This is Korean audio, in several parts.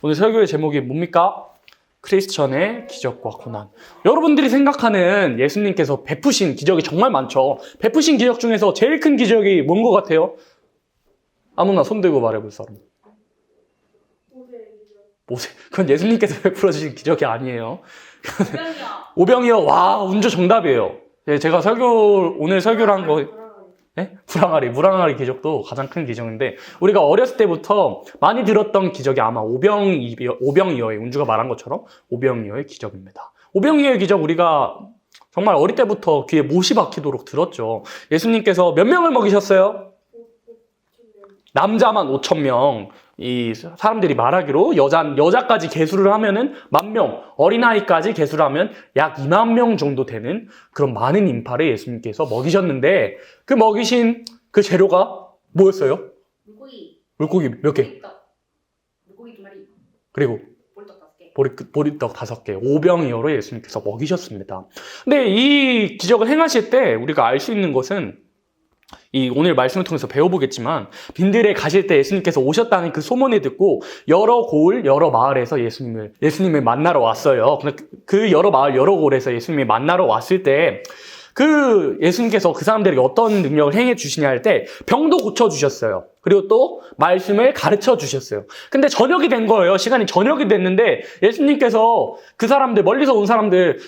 오늘 설교의 제목이 뭡니까? 크리스천의 기적과 고난. 여러분들이 생각하는 예수님께서 베푸신 기적이 정말 많죠. 베푸신 기적 중에서 제일 큰 기적이 뭔 것 같아요? 아무나 손 들고 말해볼 사람. 모세. 그건 예수님께서 베풀어 주신 기적이 아니에요. 오병이어. 와, 운조 정답이에요. 제가 오늘 설교를 한 거, 네? 무랑아리 기적도 가장 큰 기적인데, 우리가 어렸을 때부터 많이 들었던 기적이 아마 오병이어의, 운주가 말한 것처럼 오병이어의 기적입니다. 오병이어의 기적 우리가 정말 어릴 때부터 귀에 못이 박히도록 들었죠. 예수님께서 몇 명을 먹이셨어요? 남자만 5,000명. 이 사람들이 말하기로 여자까지 계수를 하면은 10,000명, 어린아이까지 계수를 하면 약 20,000명 정도 되는 그런 많은 인파를 예수님께서 먹이셨는데, 그 먹이신 그 재료가 뭐였어요? 물고기 몇 개? 물고기 2마리. 그리고 보리떡 5개, 오병이어로 예수님께서 먹이셨습니다. 근데 이 기적을 행하실 때 우리가 알 수 있는 것은, 오늘 말씀을 통해서 배워보겠지만, 빈들에 가실 때 예수님께서 오셨다는 그 소문을 듣고 여러 고을, 여러 마을에서 예수님을 만나러 왔어요. 그 여러 마을, 여러 고을에서 예수님을 만나러 왔을 때 예수님께서 그 사람들에게 어떤 능력을 행해 주시냐 할 때 병도 고쳐주셨어요. 그리고 또 말씀을 가르쳐 주셨어요. 근데 저녁이 된 거예요. 시간이 저녁이 됐는데 예수님께서 그 사람들, 멀리서 온 사람들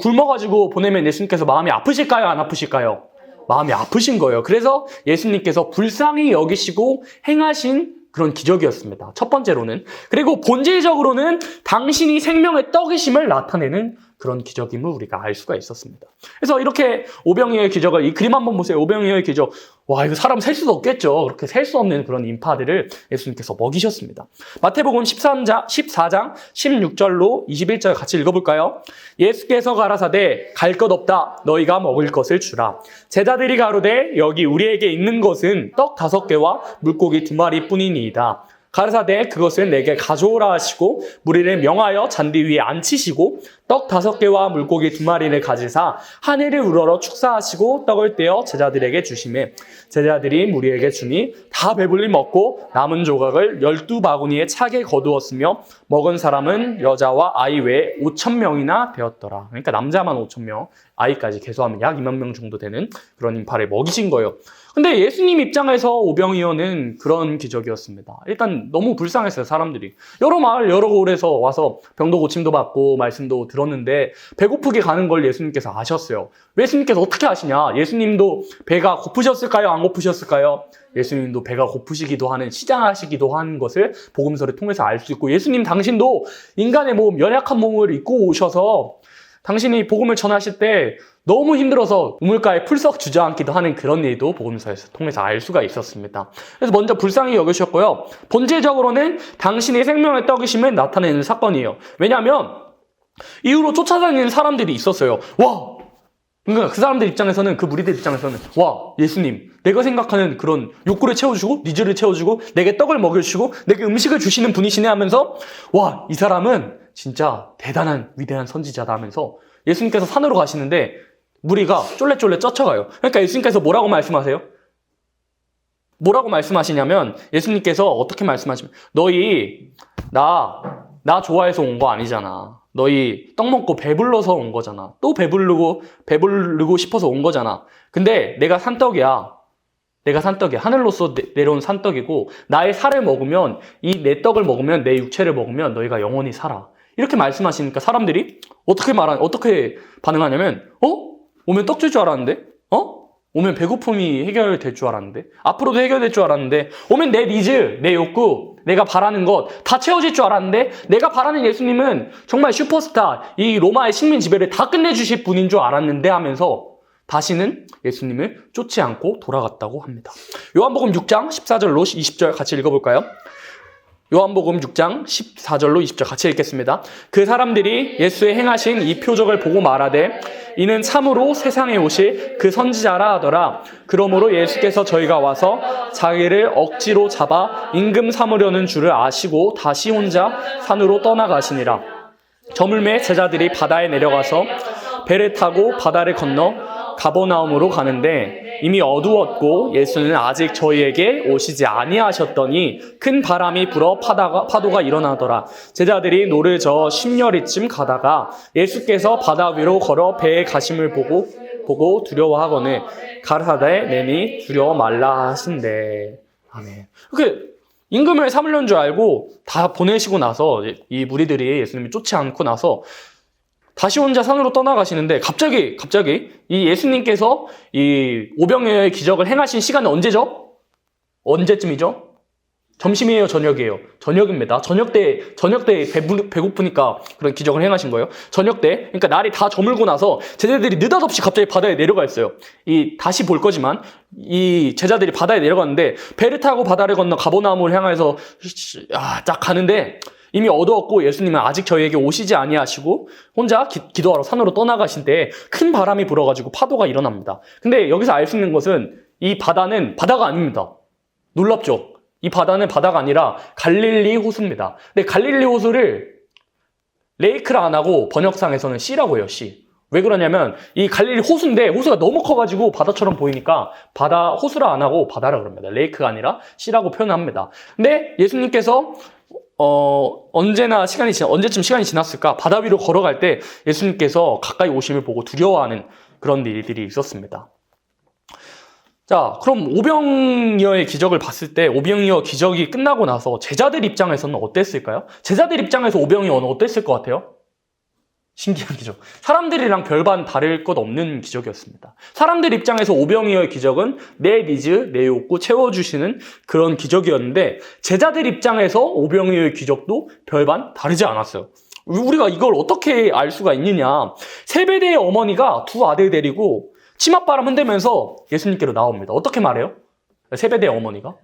굶어가지고 보내면 예수님께서 마음이 아프실까요? 안 아프실까요? 마음이 아프신 거예요. 그래서 예수님께서 불쌍히 여기시고 행하신 그런 기적이었습니다. 첫 번째로는. 그리고 본질적으로는 당신이 생명의 떡이심을 나타내는 그런 기적임을 우리가 알 수가 있었습니다. 그래서 이렇게 오병이어의 기적을, 이 그림 한번 보세요. 오병이어의 기적. 와, 이거 사람 셀 수도 없겠죠. 그렇게 셀 수 없는 그런 인파들을 예수님께서 먹이셨습니다. 마태복음 14장 16절로 21절 같이 읽어볼까요? 예수께서 가라사대 갈 것 없다. 너희가 먹을 것을 주라. 제자들이 가로되 여기 우리에게 있는 것은 떡 5개와 물고기 2마리 뿐이니이다. 가르사대 그것을 내게 가져오라 하시고 무리를 명하여 잔디 위에 앉히시고 떡 5개와 물고기 2마리를 가지사 하늘을 우러러 축사하시고 떡을 떼어 제자들에게 주시매 제자들이 무리에게 주니 다 배불리 먹고 남은 조각을 12바구니에 차게 거두었으며 먹은 사람은 여자와 아이 외에 5,000명이나 되었더라. 그러니까 남자만 5,000명, 아이까지 계수하면 약 20,000명 정도 되는 그런 인파를 먹이신 거예요. 근데 예수님 입장에서 오병이어는 그런 기적이었습니다. 일단 너무 불쌍했어요, 사람들이. 여러 마을, 여러 고을에서 와서 병도 고침도 받고 말씀도 들었는데 배고프게 가는 걸 예수님께서 아셨어요. 예수님께서 어떻게 아시냐? 예수님도 배가 고프셨을까요? 안 고프셨을까요? 예수님도 배가 고프시기도 하는, 시장하시기도 한 것을 복음서를 통해서 알 수 있고, 예수님 당신도 인간의 몸, 연약한 몸을 입고 오셔서 당신이 복음을 전하실 때 너무 힘들어서 우물가에 풀썩 주저앉기도 하는 그런 일도 복음서에서 통해서 알 수가 있었습니다. 그래서 먼저 불쌍히 여기셨고요. 본질적으로는 당신의 생명의 떡이심을 나타내는 사건이에요. 왜냐하면 이후로 쫓아다니는 사람들이 있었어요. 와! 그러니까 그 사람들 입장에서는, 그 무리들 입장에서는, 와, 예수님, 내가 생각하는 그런 욕구를 채워주고 니즈를 채워주고 내게 떡을 먹여주시고 내게 음식을 주시는 분이시네 하면서, 와, 이 사람은 진짜 대단한 위대한 선지자다 하면서 예수님께서 산으로 가시는데 무리가 쫄래쫄래 쫓아가요. 그러니까 예수님께서 뭐라고 말씀하세요? 뭐라고 말씀하시냐면, 예수님께서 어떻게 말씀하시면, 너희 나 좋아해서 온 거 아니잖아. 너희 떡 먹고 배불러서 온 거잖아. 또 배부르고 싶어서 온 거잖아. 근데 내가 산떡이야. 하늘로서 내려온 산떡이고, 나의 살을 먹으면, 이 내 떡을 먹으면, 내 육체를 먹으면 너희가 영원히 살아. 이렇게 말씀하시니까 사람들이 어떻게 반응하냐면, 오면 떡 줄 줄 알았는데? 오면 배고픔이 해결될 줄 알았는데? 앞으로도 해결될 줄 알았는데? 오면 내 니즈, 내 욕구, 내가 바라는 것 다 채워질 줄 알았는데? 내가 바라는 예수님은 정말 슈퍼스타, 이 로마의 식민 지배를 다 끝내주실 분인 줄 알았는데 하면서 다시는 예수님을 쫓지 않고 돌아갔다고 합니다. 요한복음 6장 14절로 20절 같이 읽어볼까요? 요한복음 6장 14절로 20절 같이 읽겠습니다. 그 사람들이 예수의 행하신 이 표적을 보고 말하되 이는 참으로 세상에 오실 그 선지자라 하더라. 그러므로 예수께서 저희가 와서 자기를 억지로 잡아 임금 삼으려는 줄을 아시고 다시 혼자 산으로 떠나가시니라. 저물매 제자들이 바다에 내려가서 배를 타고 바다를 건너 가버나움으로 가는데 이미 어두웠고 예수는 아직 저희에게 오시지 아니하셨더니 큰 바람이 불어 파도가 일어나더라. 제자들이 노를 저어 심려리쯤 가다가 예수께서 바다 위로 걸어 배에 가심을 보고 두려워하거늘 가라사대 내니 두려워 말라 하신대. 아멘. 그 임금을 삼으려는 줄 알고 다 보내시고 나서 이 무리들이 예수님을 쫓지 않고 나서 다시 혼자 산으로 떠나가시는데 갑자기 이 예수님께서 이 오병이어의 기적을 행하신 시간은 언제죠? 언제쯤이죠? 점심이에요, 저녁이에요? 저녁입니다. 저녁 때 배고프니까 그런 기적을 행하신 거예요. 저녁 때, 그러니까 날이 다 저물고 나서 제자들이 느닷없이 갑자기 바다에 내려가 있어요. 다시 볼 거지만 이 제자들이 바다에 내려갔는데 배를 타고 바다를 건너 가버나움을 향해서 딱 가는데 이미 어두웠고 예수님은 아직 저희에게 오시지 아니하시고 혼자 기도하러 산으로 떠나가신 때 큰 바람이 불어가지고 파도가 일어납니다. 근데 여기서 알 수 있는 것은 이 바다는 바다가 아닙니다. 놀랍죠? 이 바다는 바다가 아니라 갈릴리 호수입니다. 근데 갈릴리 호수를 레이크라 안 하고 번역상에서는 C라고 해요, C. 왜 그러냐면 이 갈릴리 호수인데 호수가 너무 커가지고 바다처럼 보이니까 호수라 안 하고 바다라 그럽니다. 레이크가 아니라 C라고 표현합니다. 근데 예수님께서 언제쯤 시간이 지났을까? 바다 위로 걸어갈 때 예수님께서 가까이 오심을 보고 두려워하는 그런 일들이 있었습니다. 자, 그럼 오병이어의 기적을 봤을 때 오병이어 기적이 끝나고 나서 제자들 입장에서는 어땠을까요? 제자들 입장에서 오병이어는 어땠을 것 같아요? 신기한 기적. 사람들이랑 별반 다를 것 없는 기적이었습니다. 사람들 입장에서 오병이어의 기적은 내 니즈, 내 욕구 채워주시는 그런 기적이었는데 제자들 입장에서 오병이어의 기적도 별반 다르지 않았어요. 우리가 이걸 어떻게 알 수가 있느냐. 세베대의 어머니가 두 아들 데리고 치맛바람 흔들면서 예수님께로 나옵니다. 어떻게 말해요? 세베대의 어머니가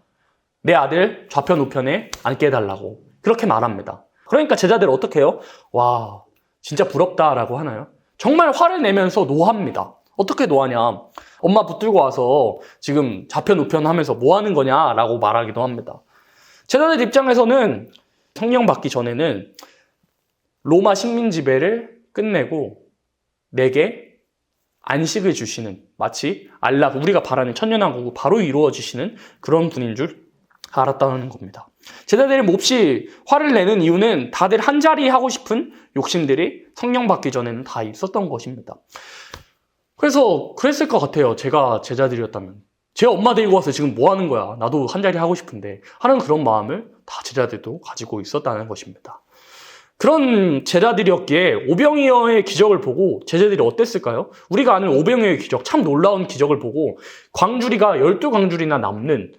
내 아들 좌편 우편에 앉게 해달라고 그렇게 말합니다. 그러니까 제자들 어떻게 해요? 와, 진짜 부럽다라고 하나요? 정말 화를 내면서 노합니다. 어떻게 노하냐? 엄마 붙들고 와서 지금 좌편 우편 하면서 뭐 하는 거냐라고 말하기도 합니다. 제자들 입장에서는 성령 받기 전에는 로마 식민 지배를 끝내고 내게 안식을 주시는, 마치 우리가 바라는 천년왕국이 바로 이루어지시는 그런 분인 줄 알았다는 겁니다. 제자들이 몹시 화를 내는 이유는 다들 한자리 하고 싶은 욕심들이 성령 받기 전에는 다 있었던 것입니다. 그래서 그랬을 것 같아요. 제가 제자들이었다면. 제 엄마 데리고 와서 지금 뭐 하는 거야? 나도 한자리 하고 싶은데 하는 그런 마음을 다 제자들도 가지고 있었다는 것입니다. 그런 제자들이었기에 오병이어의 기적을 보고 제자들이 어땠을까요? 우리가 아는 오병이어의 기적, 참 놀라운 기적을 보고 광주리가 12광주리나 남는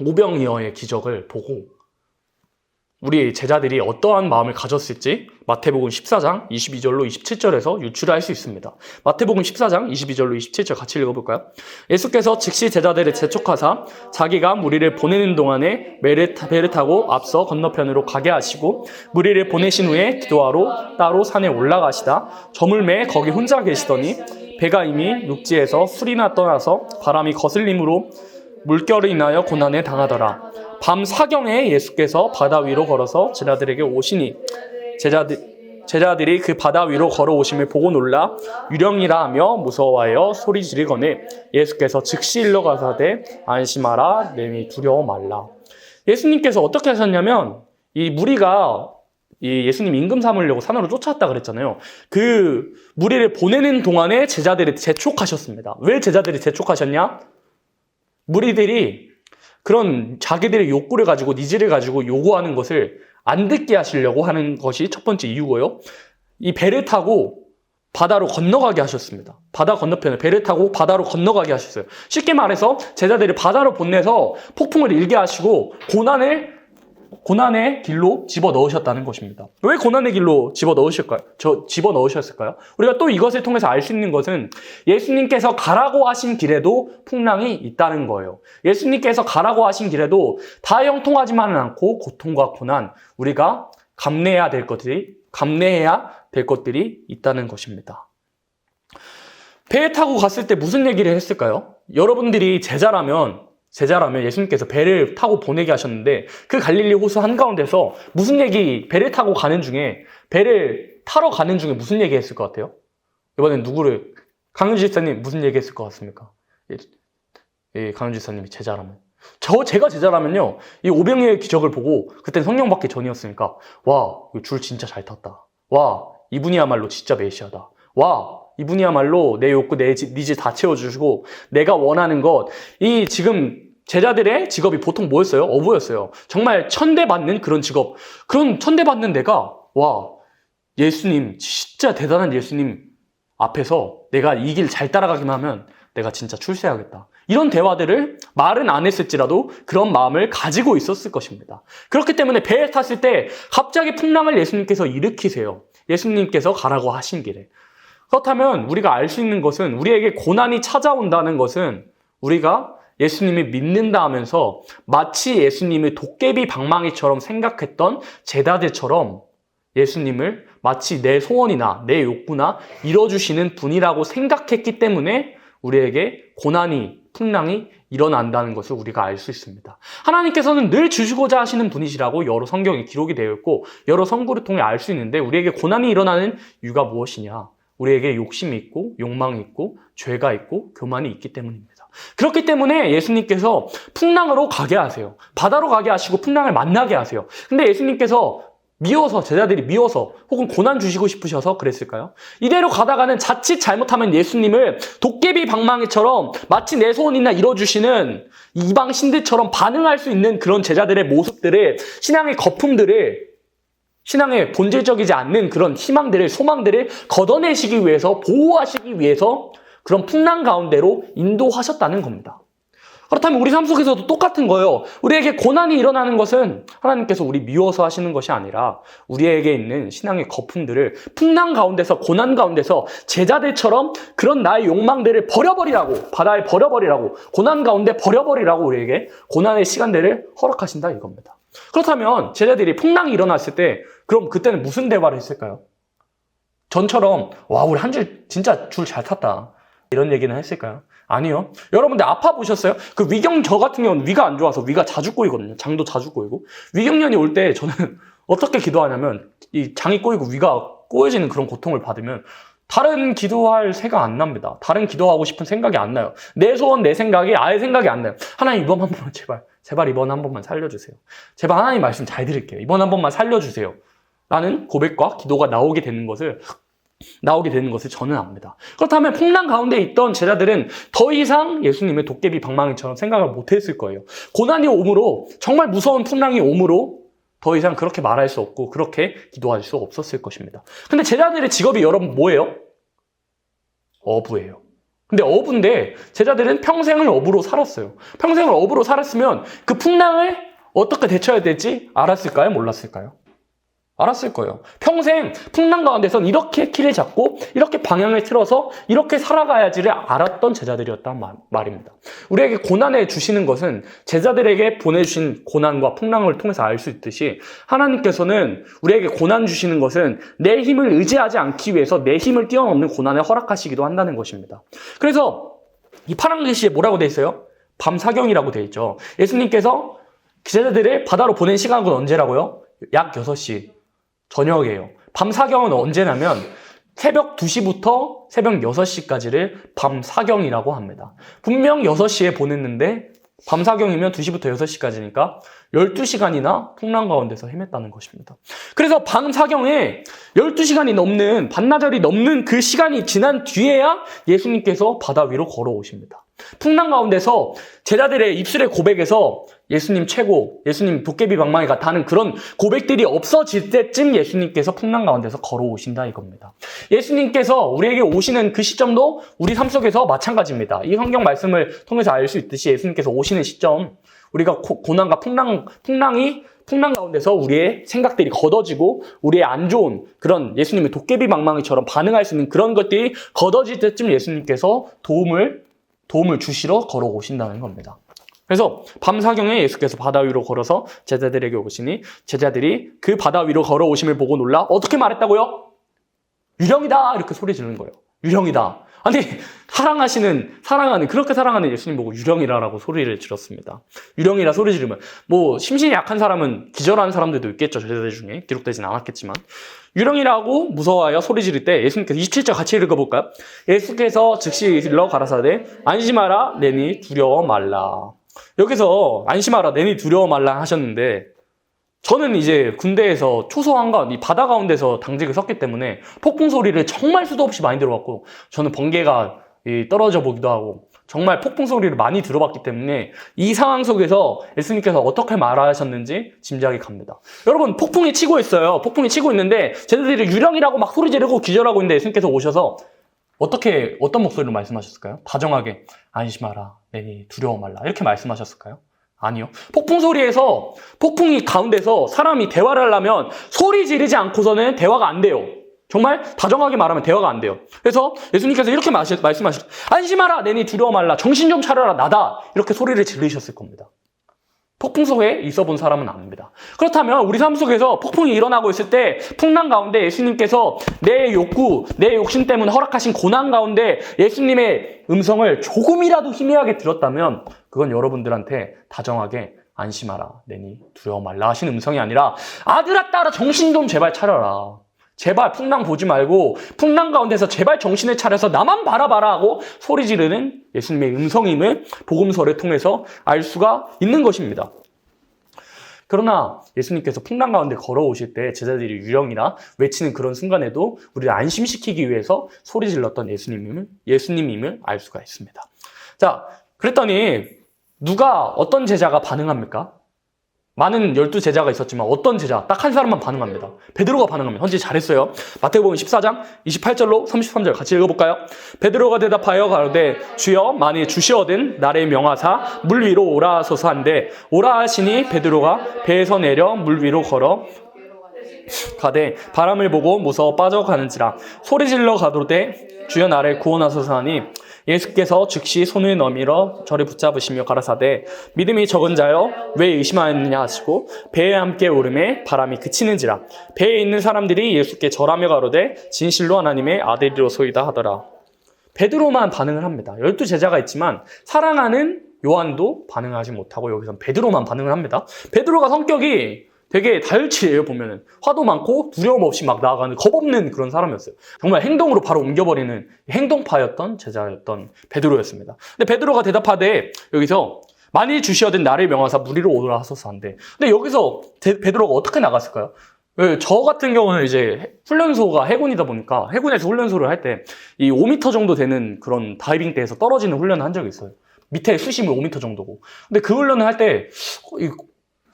오병이어의 기적을 보고 우리 제자들이 어떠한 마음을 가졌을지 마태복음 14장 22절로 27절에서 유추를 할 수 있습니다. 마태복음 14장 22절로 27절 같이 읽어볼까요? 예수께서 즉시 제자들을 재촉하사 자기가 무리를 보내는 동안에 배를 타고 앞서 건너편으로 가게 하시고 무리를 보내신 후에 기도하러 따로 산에 올라가시다 저물매 거기 혼자 계시더니 배가 이미 육지에서 술이나 떠나서 바람이 거슬림으로 물결을 인하여 고난에 당하더라. 밤 사경에 예수께서 바다 위로 걸어서 제자들에게 오시니 제자들이 그 바다 위로 걸어오심을 보고 놀라 유령이라 하며 무서워하여 소리 지르거늘 예수께서 즉시 일러 가사대 안심하라 내니 두려워 말라. 예수님께서 어떻게 하셨냐면 이 무리가 이 예수님 임금 삼으려고 산으로 쫓아왔다 그랬잖아요. 그 무리를 보내는 동안에 제자들이 재촉하셨습니다. 왜 제자들이 재촉하셨냐? 무리들이 그런 자기들의 욕구를 가지고 니즈를 가지고 요구하는 것을 안 듣게 하시려고 하는 것이 첫 번째 이유고요. 이 배를 타고 바다로 건너가게 하셨습니다. 바다 건너편에 배를 타고 바다로 건너가게 하셨어요. 쉽게 말해서 제자들을 바다로 보내서 폭풍을 일게 하시고 고난의 길로 집어넣으셨다는 것입니다. 왜 고난의 길로 집어넣으셨을까요? 우리가 또 이것을 통해서 알 수 있는 것은 예수님께서 가라고 하신 길에도 풍랑이 있다는 거예요. 예수님께서 가라고 하신 길에도 다 형통하지만은 않고 고통과 고난, 우리가 감내해야 될 것들이 있다는 것입니다. 배에 타고 갔을 때 무슨 얘기를 했을까요? 여러분들이 제자라면 예수님께서 배를 타고 보내게 하셨는데 그 갈릴리 호수 한가운데서 배를 타러 가는 중에 무슨 얘기 했을 것 같아요? 이번엔 누구를 강윤주 집사님 무슨 얘기했을 것 같습니까? 강윤주 집사님이 제자라면. 제가 제자라면요, 이 오병이어의 기적을 보고, 그땐 성령 받기 전이었으니까, 와, 이거 줄 진짜 잘 탔다. 와, 이분이야말로 진짜 메시아다. 와, 이분이야말로 내 욕구, 네 집 다 채워주시고, 내가 원하는 것, 이 지금 제자들의 직업이 보통 뭐였어요? 어부였어요. 정말 천대받는 그런 직업. 그런 천대받는 내가, 와, 예수님, 진짜 대단한 예수님 앞에서 내가 이 길 잘 따라가기만 하면 내가 진짜 출세하겠다. 이런 대화들을 말은 안 했을지라도 그런 마음을 가지고 있었을 것입니다. 그렇기 때문에 배에 탔을 때 갑자기 풍랑을 예수님께서 일으키세요. 예수님께서 가라고 하신 길에. 그렇다면 우리가 알 수 있는 것은, 우리에게 고난이 찾아온다는 것은 우리가 예수님을 믿는다 하면서 마치 예수님을 도깨비 방망이처럼 생각했던 제자들처럼 예수님을 마치 내 소원이나 내 욕구나 이뤄주시는 분이라고 생각했기 때문에 우리에게 고난이, 풍랑이 일어난다는 것을 우리가 알 수 있습니다. 하나님께서는 늘 주시고자 하시는 분이시라고 여러 성경에 기록이 되어 있고 여러 선구를 통해 알 수 있는데, 우리에게 고난이 일어나는 이유가 무엇이냐? 우리에게 욕심이 있고 욕망이 있고 죄가 있고 교만이 있기 때문입니다. 그렇기 때문에 예수님께서 풍랑으로 가게 하세요. 바다로 가게 하시고 풍랑을 만나게 하세요. 근데 예수님께서 미워서, 제자들이 미워서 혹은 고난 주시고 싶으셔서 그랬을까요? 이대로 가다가는 자칫 잘못하면 예수님을 도깨비 방망이처럼 마치 내 소원이나 이뤄주시는 이방 신들처럼 반응할 수 있는 그런 제자들의 모습들을, 신앙의 거품들을, 신앙의 본질적이지 않는 그런 희망들을, 소망들을 걷어내시기 위해서, 보호하시기 위해서 그런 풍랑 가운데로 인도하셨다는 겁니다. 그렇다면 우리 삶 속에서도 똑같은 거예요. 우리에게 고난이 일어나는 것은 하나님께서 우리 미워서 하시는 것이 아니라 우리에게 있는 신앙의 거품들을 풍랑 가운데서, 고난 가운데서 제자들처럼 그런 나의 욕망들을 버려버리라고, 바다에 버려버리라고, 고난 가운데 버려버리라고 우리에게 고난의 시간들을 허락하신다 이겁니다. 그렇다면 제자들이 풍랑이 일어났을 때 그럼 그때는 무슨 대화를 했을까요? 전처럼 와, 우리 한 줄 진짜 줄 잘 탔다 이런 얘기는 했을까요? 아니요. 여러분들 아파 보셨어요? 그 저 같은 경우는 위가 안 좋아서 위가 자주 꼬이거든요. 장도 자주 꼬이고. 위경련이 올 때 저는 어떻게 기도하냐면, 이 장이 꼬이고 위가 꼬여지는 그런 고통을 받으면 다른 기도할 새가 안 납니다. 다른 기도하고 싶은 생각이 안 나요. 내 소원, 내 생각이 아예 생각이 안 나요. 하나님, 이번 한 번만 제발 이번 한 번만 살려주세요. 제발 하나님 말씀 잘 드릴게요. 이번 한 번만 살려주세요. 라는 고백과 기도가 나오게 되는 것을 저는 압니다. 그렇다면 풍랑 가운데 있던 제자들은 더 이상 예수님의 도깨비 방망이처럼 생각을 못했을 거예요. 고난이 오므로, 정말 무서운 풍랑이 오므로 더 이상 그렇게 말할 수 없고 그렇게 기도할 수 없었을 것입니다. 근데 제자들의 직업이 여러분 뭐예요? 어부예요. 근데 어부인데 제자들은 평생을 어부로 살았어요. 평생을 어부로 살았으면 그 풍랑을 어떻게 대처해야 될지 알았을까요? 몰랐을까요? 알았을 거예요. 평생 풍랑 가운데선 이렇게 키를 잡고 이렇게 방향을 틀어서 이렇게 살아가야지를 알았던 제자들이었단 말입니다. 우리에게 고난을 주시는 것은 제자들에게 보내주신 고난과 풍랑을 통해서 알 수 있듯이, 하나님께서는 우리에게 고난 주시는 것은 내 힘을 의지하지 않기 위해서 내 힘을 뛰어넘는 고난을 허락하시기도 한다는 것입니다. 그래서 이 파란 글씨에 뭐라고 돼 있어요? 밤사경이라고 돼 있죠. 예수님께서 제자들을 바다로 보낸 시간은 언제라고요? 약 6시. 저녁이에요. 밤사경은 언제냐면 새벽 2시부터 새벽 6시까지를 밤사경이라고 합니다. 분명 6시에 보냈는데 밤사경이면 2시부터 6시까지니까 12시간이나 풍랑 가운데서 헤맸다는 것입니다. 그래서 밤사경에 12시간이 넘는, 반나절이 넘는 그 시간이 지난 뒤에야 예수님께서 바다 위로 걸어오십니다. 풍랑 가운데서 제자들의 입술의 고백에서 예수님 최고, 예수님 도깨비 방망이 같다 하는 그런 고백들이 없어질 때쯤 예수님께서 풍랑 가운데서 걸어오신다 이겁니다. 예수님께서 우리에게 오시는 그 시점도 우리 삶 속에서 마찬가지입니다. 이 성경 말씀을 통해서 알 수 있듯이 예수님께서 오시는 시점, 우리가 고난과 풍랑 가운데서 우리의 생각들이 걷어지고 우리의 안 좋은 그런 예수님의 도깨비 방망이처럼 반응할 수 있는 그런 것들이 걷어질 때쯤 예수님께서 도움을 주시러 걸어오신다는 겁니다. 그래서 밤사경에 예수께서 바다 위로 걸어서 제자들에게 오시니 제자들이 그 바다 위로 걸어오심을 보고 놀라 어떻게 말했다고요? 유령이다! 이렇게 소리 지르는 거예요. 유령이다. 아니, 사랑하는, 그렇게 사랑하는 예수님 보고 유령이라라고 소리를 질렀습니다. 유령이라 소리 지르면, 뭐, 심신이 약한 사람은 기절하는 사람들도 있겠죠. 제자들 중에. 기록되진 않았겠지만. 유령이라고 무서워하여 소리 지를 때 예수님께서 27절 같이 읽어볼까요? 예수께서 즉시 일러 가라사대, 안심하라, 내니 두려워 말라. 여기서 안심하라, 내니 두려워 말라 하셨는데, 저는 이제 군대에서 초소한가 이 바다 가운데서 당직을 섰기 때문에 폭풍 소리를 정말 수도 없이 많이 들어봤고, 저는 번개가 떨어져 보기도 하고 정말 폭풍 소리를 많이 들어봤기 때문에 이 상황 속에서 예수님께서 어떻게 말하셨는지 짐작이 갑니다. 여러분, 폭풍이 치고 있어요. 폭풍이 치고 있는데 쟤네들이 유령이라고 막 소리 지르고 기절하고 있는데 예수님께서 오셔서 어떤 목소리로 말씀하셨을까요? 다정하게 안심하라, 내니 두려워 말라 이렇게 말씀하셨을까요? 아니요. 폭풍이 가운데서 사람이 대화를 하려면 소리 지르지 않고서는 대화가 안 돼요. 정말 다정하게 말하면 대화가 안 돼요. 그래서 예수님께서 이렇게 말씀하셨어요. 안심하라, 내니 두려워 말라, 정신 좀 차려라, 나다. 이렇게 소리를 지르셨을 겁니다. 폭풍 속에 있어 본 사람은 압니다. 그렇다면 우리 삶 속에서 폭풍이 일어나고 있을 때 풍랑 가운데 예수님께서 내 욕구, 내 욕심 때문에 허락하신 고난 가운데 예수님의 음성을 조금이라도 희미하게 들었다면 그건 여러분들한테 다정하게 안심하라, 내니 두려워 말라 하신 음성이 아니라 아들아 딸아 정신 좀 제발 차려라. 제발 풍랑 보지 말고 풍랑 가운데서 제발 정신을 차려서 나만 바라봐라 하고 소리 지르는 예수님의 음성임을 복음서를 통해서 알 수가 있는 것입니다. 그러나 예수님께서 풍랑 가운데 걸어오실 때 제자들이 유령이라 외치는 그런 순간에도 우리를 안심시키기 위해서 소리 질렀던 예수님임을 알 수가 있습니다. 자, 그랬더니 누가 어떤 제자가 반응합니까? 많은 12제자가 있었지만 어떤 제자? 딱 한 사람만 반응합니다. 베드로가 반응합니다. 헌지 잘했어요. 마태복음 14장 28절로 33절 같이 읽어볼까요? 베드로가 대답하여 가로되 주여 만일 주시어든 나를 명하사 물 위로 오라 하소서 한데 오라 하시니 베드로가 배에서 내려 물 위로 걸어 가되 바람을 보고 무서워 빠져가는지라 소리질러 가로되 주여 나를 구원하소서 하니 예수께서 즉시 손을 너밀어 저를 붙잡으시며 가라사대 믿음이 적은 자여 왜 의심하였느냐 하시고 배에 함께 오름에 바람이 그치는지라 배에 있는 사람들이 예수께 절하며 가로되 진실로 하나님의 아들이로소이다 하더라. 베드로만 반응을 합니다. 12제자가 있지만 사랑하는 요한도 반응하지 못하고 여기서 베드로만 반응을 합니다. 베드로가 성격이 되게 다혈질이에요. 보면은 화도 많고 두려움 없이 막 나아가는 겁없는 그런 사람이었어요. 정말 행동으로 바로 옮겨버리는 행동파였던 제자였던 베드로였습니다. 근데 베드로가 대답하되 여기서 만일 주시어든 나를 명하사 물 위로 오라 하소서 한데 근데 여기서 베드로가 어떻게 나갔을까요? 저 같은 경우는 이제 훈련소가 해군이다 보니까 해군에서 훈련소를 할 때 이 5m 정도 되는 그런 다이빙대에서 떨어지는 훈련을 한 적이 있어요. 밑에 수심이 5m 정도고. 근데 그 훈련을 할 때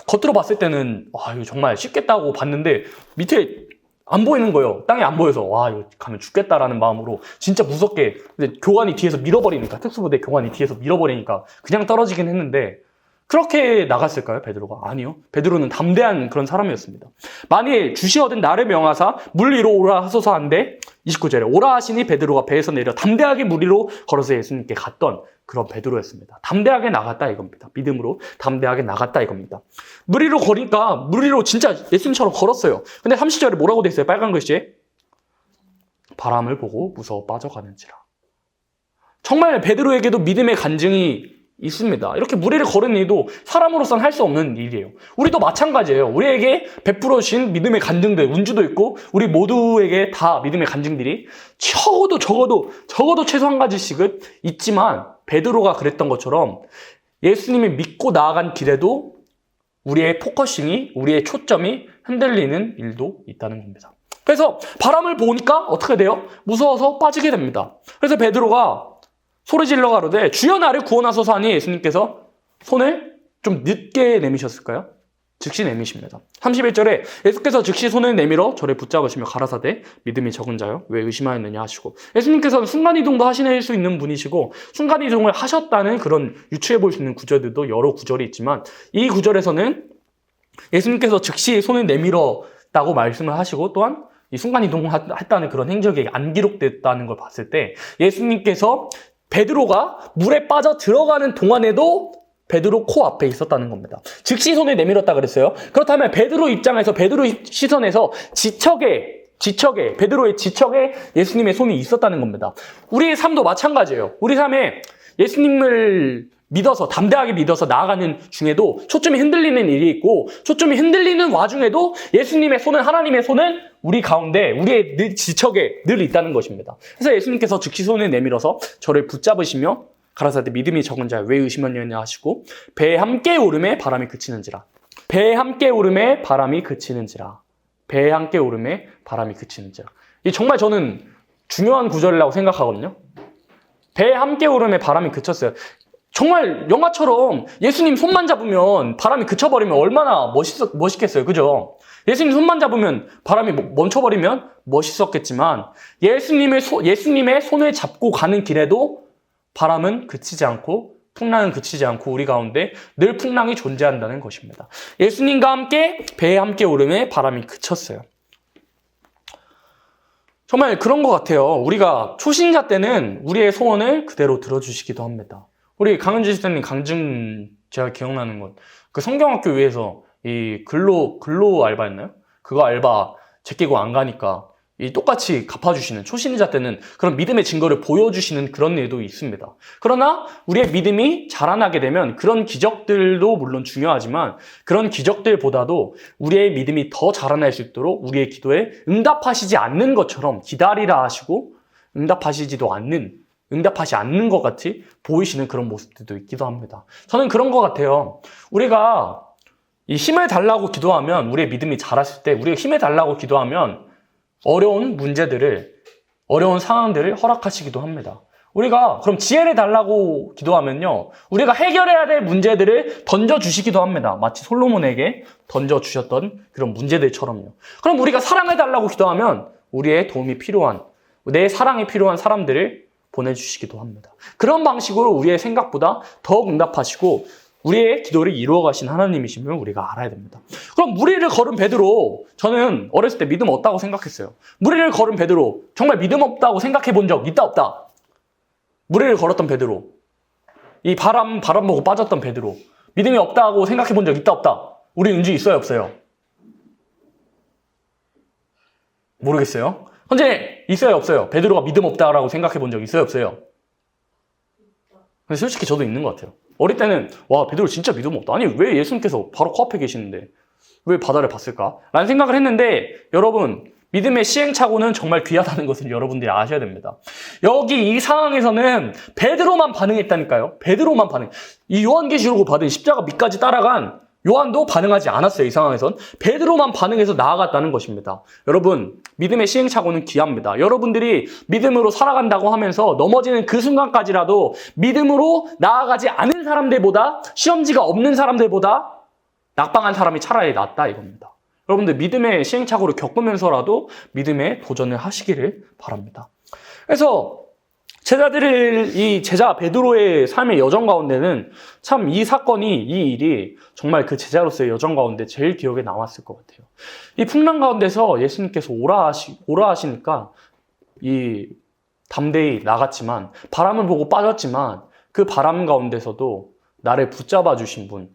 겉으로 봤을 때는 와 이거 정말 쉽겠다고 봤는데 밑에 안 보이는 거예요. 땅이 안 보여서 와 이거 가면 죽겠다라는 마음으로 진짜 무섭게 근데 교관이 뒤에서 밀어버리니까 특수부대 교관이 뒤에서 밀어버리니까 그냥 떨어지긴 했는데 그렇게 나갔을까요? 베드로가? 아니요. 베드로는 담대한 그런 사람이었습니다. 만일 주시어든 나를 명하사 물 위로 오라 하소서 한데 29절에 오라 하시니 베드로가 배에서 내려 담대하게 물 위로 걸어서 예수님께 갔던 그런 베드로였습니다. 담대하게 나갔다 이겁니다. 믿음으로 담대하게 나갔다 이겁니다. 물 위로 걸으니까 물 위로 진짜 예수님처럼 걸었어요. 근데 30절에 뭐라고 돼 있어요? 빨간 글씨에 바람을 보고 무서워 빠져가는지라. 정말 베드로에게도 믿음의 간증이 있습니다. 이렇게 물 위를 걸은 일도 사람으로서는 할 수 없는 일이에요. 우리도 마찬가지예요. 우리에게 베풀어 주신 믿음의 간증들, 운주도 있고 우리 모두에게 다 믿음의 간증들이 적어도 최소 한 가지씩은 있지만 베드로가 그랬던 것처럼 예수님이 믿고 나아간 길에도 우리의 포커싱이, 우리의 초점이 흔들리는 일도 있다는 겁니다. 그래서 바람을 보니까 어떻게 돼요? 무서워서 빠지게 됩니다. 그래서 베드로가 소리 질러 가로되 주여 나를 구원하소서 하니 예수님께서 손을 좀 늦게 내미셨을까요? 즉시 내미십니다. 31절에 예수께서 즉시 손을 내밀어 저를 붙잡으시며 가라사대 믿음이 적은 자여 왜 의심하였느냐 하시고 예수님께서는 순간이동도 하실 수 있는 분이시고 순간이동을 하셨다는 그런 유추해 볼 수 있는 구절들도 여러 구절이 있지만 이 구절에서는 예수님께서 즉시 손을 내밀었다고 말씀을 하시고 또한 이 순간이동을 했다는 그런 행적이 안 기록됐다는 걸 봤을 때 예수님께서 베드로가 물에 빠져 들어가는 동안에도 베드로 코 앞에 있었다는 겁니다. 즉시 손을 내밀었다 그랬어요. 그렇다면 베드로 입장에서 베드로 시선에서 지척에 지척에, 베드로의 지척에 예수님의 손이 있었다는 겁니다. 우리의 삶도 마찬가지예요. 우리 삶에 예수님을 믿어서, 담대하게 믿어서 나아가는 중에도 초점이 흔들리는 일이 있고, 초점이 흔들리는 와중에도 예수님의 손은, 하나님의 손은 우리 가운데, 우리의 늘 지척에 늘 있다는 것입니다. 그래서 예수님께서 즉시 손을 내밀어서 저를 붙잡으시며 가라사대 믿음이 적은 자야 왜 의심하느냐 하시고, 배에 함께 오름에 바람이 그치는지라. 배에 함께 오름에 바람이 그치는지라. 배에 함께 오름에 바람이 그치는지라. 이 정말 저는 중요한 구절이라고 생각하거든요. 배에 함께 오름에 바람이 그쳤어요. 정말 영화처럼 예수님 손만 잡으면 바람이 그쳐버리면 얼마나 멋있겠어요. 그죠? 예수님 손만 잡으면 바람이 멈춰버리면 멋있었겠지만 예수님의 손을 잡고 가는 길에도 바람은 그치지 않고 풍랑은 그치지 않고 우리 가운데 늘 풍랑이 존재한다는 것입니다. 예수님과 함께 배에 함께 오름에 바람이 그쳤어요. 정말 그런 것 같아요. 우리가 초신자 때는 우리의 소원을 그대로 들어주시기도 합니다. 우리 강은주 집사님 강증 제가 기억나는 건 그 성경학교 위에서 이 근로 알바였나요? 그거 알바 제끼고 안 가니까 이 똑같이 갚아주시는 초신자 때는 그런 믿음의 증거를 보여주시는 그런 일도 있습니다. 그러나 우리의 믿음이 자라나게 되면 그런 기적들도 물론 중요하지만 그런 기적들보다도 우리의 믿음이 더 자라날 수 있도록 우리의 기도에 응답하시지 않는 것처럼 기다리라 하시고 응답하시 않는 것 같이 보이시는 그런 모습들도 있기도 합니다. 저는 그런 것 같아요. 우리가 이 힘을 달라고 기도하면 우리의 믿음이 자랐을 때 우리가 힘을 달라고 기도하면 어려운 문제들을, 어려운 상황들을 허락하시기도 합니다. 우리가 그럼 지혜를 달라고 기도하면요. 우리가 해결해야 될 문제들을 던져주시기도 합니다. 마치 솔로몬에게 던져주셨던 그런 문제들처럼요. 그럼 우리가 사랑을 달라고 기도하면 우리의 도움이 필요한, 내 사랑이 필요한 사람들을 보내주시기도 합니다. 그런 방식으로 우리의 생각보다 더욱 응답하시고 우리의 기도를 이루어 가신 하나님이심을 우리가 알아야 됩니다. 그럼 무리를 걸은 베드로, 저는 어렸을 때 믿음 없다고 생각했어요. 무리를 걸은 베드로, 정말 믿음 없다고 생각해 본 적 있다 없다? 무리를 걸었던 베드로, 이 바람 보고 빠졌던 베드로, 믿음이 없다고 생각해 본 적 있다 없다? 우리 은주 있어요 없어요? 모르겠어요. 현재 있어요 없어요? 베드로가 믿음 없다라고 생각해 본 적 있어요 없어요? 근데 솔직히 저도 있는 것 같아요. 어릴 때는 와 베드로 진짜 믿음 없다. 아니 왜 예수님께서 바로 코앞에 계시는데 왜 바다를 봤을까? 라는 생각을 했는데 여러분 믿음의 시행착오는 정말 귀하다는 것을 여러분들이 아셔야 됩니다. 여기 이 상황에서는 베드로만 반응했다니까요. 베드로만 반응. 이 요한계시록을 받은 십자가 밑까지 따라간 요한도 반응하지 않았어요. 이 상황에선 베드로만 반응해서 나아갔다는 것입니다. 여러분 믿음의 시행착오는 귀합니다. 여러분들이 믿음으로 살아간다고 하면서 넘어지는 그 순간까지라도 믿음으로 나아가지 않은 사람들보다 시험지가 없는 사람들보다 낙방한 사람이 차라리 낫다 이겁니다. 여러분들 믿음의 시행착오를 겪으면서라도 믿음에 도전을 하시기를 바랍니다. 그래서 이 제자 베드로의 삶의 여정 가운데는 참 이 사건이, 이 일이 정말 그 제자로서의 여정 가운데 제일 기억에 남았을 것 같아요. 이 풍랑 가운데서 예수님께서 오라 하시니까 이 담대히 나갔지만 바람을 보고 빠졌지만 그 바람 가운데서도 나를 붙잡아 주신 분,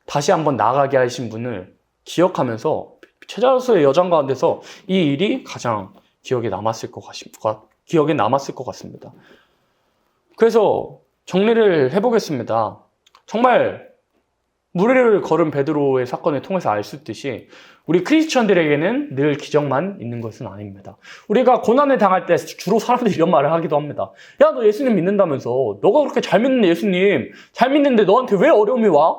다시 한번 나가게 하신 분을 기억하면서 제자로서의 여정 가운데서 이 일이 가장 기억에 남았을 것 같습니다. 그래서 정리를 해보겠습니다. 정말 무리를 걸은 베드로의 사건을 통해서 알 수 있듯이 우리 크리스천들에게는 늘 기적만 있는 것은 아닙니다. 우리가 고난을 당할 때 주로 사람들이 이런 말을 하기도 합니다. 야, 너 예수님 믿는다면서 너가 그렇게 잘 믿는 예수님 잘 믿는데 너한테 왜 어려움이 와?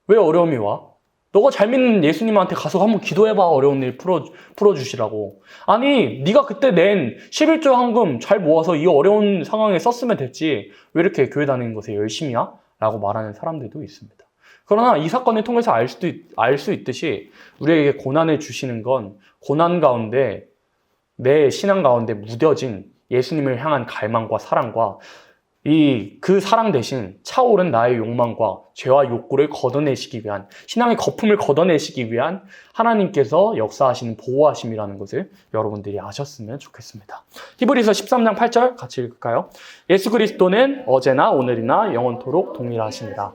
왜 어려움이 와? 너가 잘 믿는 예수님한테 가서 한번 기도해봐. 어려운 일 풀어주시라고. 아니 네가 그때 낸 11조 헌금 잘 모아서 이 어려운 상황에 썼으면 됐지. 왜 이렇게 교회 다니는 것에 열심히야? 라고 말하는 사람들도 있습니다. 그러나 이 사건을 통해서 알 수 있듯이 우리에게 고난을 주시는 건 고난 가운데 내 신앙 가운데 무뎌진 예수님을 향한 갈망과 사랑과 그 사랑 대신 차오른 나의 욕망과 죄와 욕구를 걷어내시기 위한, 신앙의 거품을 걷어내시기 위한 하나님께서 역사하시는 보호하심이라는 것을 여러분들이 아셨으면 좋겠습니다. 히브리서 13장 8절 같이 읽을까요? 예수 그리스도는 어제나 오늘이나 영원토록 동일하십니다.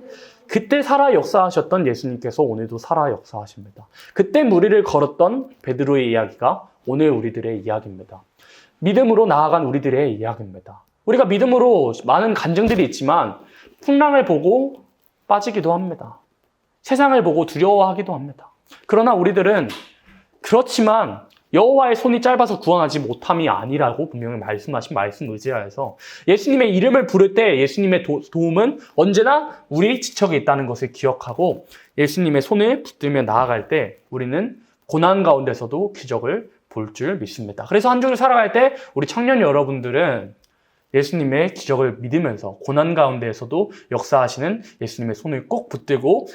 그때 살아 역사하셨던 예수님께서 오늘도 살아 역사하십니다. 그때 무리를 걸었던 베드로의 이야기가 오늘 우리들의 이야기입니다. 믿음으로 나아간 우리들의 이야기입니다. 우리가 믿음으로 많은 간증들이 있지만 풍랑을 보고 빠지기도 합니다. 세상을 보고 두려워하기도 합니다. 그러나 우리들은 그렇지만 여호와의 손이 짧아서 구원하지 못함이 아니라고 분명히 말씀하신 말씀 의지하여서 예수님의 이름을 부를 때 예수님의 도움은 언제나 우리 지척에 있다는 것을 기억하고 예수님의 손을 붙들며 나아갈 때 우리는 고난 가운데서도 기적을 볼 줄 믿습니다. 그래서 한 주를 살아갈 때 우리 청년 여러분들은 예수님의 기적을 믿으면서 고난 가운데에서도 역사하시는 예수님의 손을 꼭 붙들고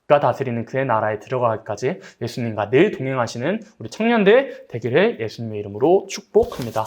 가 다스리는 그의 나라에 들어가기까지 예수님과 늘 동행하시는 우리 청년들 되기를 예수님의 이름으로 축복합니다.